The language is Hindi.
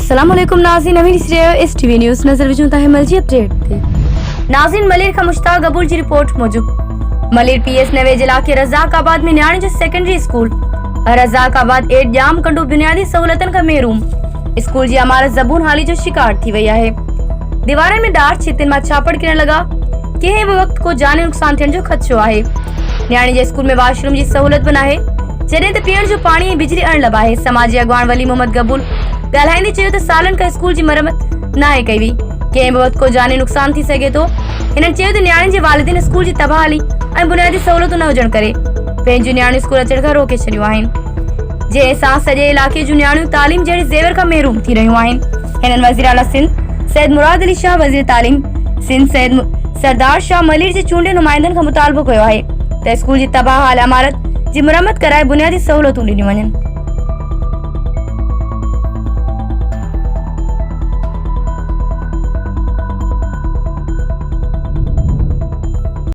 अस्सलाम वालेकुम नाज़रीन, अमीर इस टीवी न्यूज़ नज़र विचों ताहिमल जी अपडेट थे। नाज़रीन, मलेर का मुश्ताक अबुल जी रिपोर्ट मौजूद। मलेर पीएस नवे जिला के रज़ाकाबाद में न्याणी जो सेकेंडरी स्कूल रज़ाकाबाद 8 जाम कंडो बुनियादी सहूलतन का महरूम स्कूल जी इमारत ज़बून हाली जो शिकार थी वई है। दीवारन में डार छितिन मां छापड़ किरण लगा कंहिं बि वक्त को जानी नुकसान थियण जो खदशो है। न्याणी जे स्कूल में वॉशरूम जी सहूलत बि नाहे, जॾहिं त पीअण जो पाणी ऐं बिजली अण लबा है। समाजी अॻवान वली मोहम्मद कबूल ॻाल्हाईंदे चयो त सालन खां स्कूल जी मरम्मत नाहे कई वई, कंहिं बि वक्त को जानी नुकसान थी सघे थो। हिननि चयो त न्याणियुनि जे वालिदिन स्कूल जी तबाहाली ऐं बुनियादी सहूलतूं न हुजण करे पंहिंजूं न्याणियूं स्कूल अचण खां रोके छॾियूं आहिनि, जंहिं सां सॼे इलाइक़े जूं न्याणियूं तालीम जहिड़े ज़ेवर खां महरूम थी रहियूं आहिनि। हिननि वज़ीर आला सिंध सैयद मुराद अली शाह, वज़ीर तालीम सिंध सैयद सरदार शाह मलिर जे चूंडियल नुमाइंदनि खां मुतालबो कयो आहे त स्कूल जी तबाह हाल इमारत जी मरम्मत कराए बुनियादी सहूलतूं ॾिनियूं वञनि।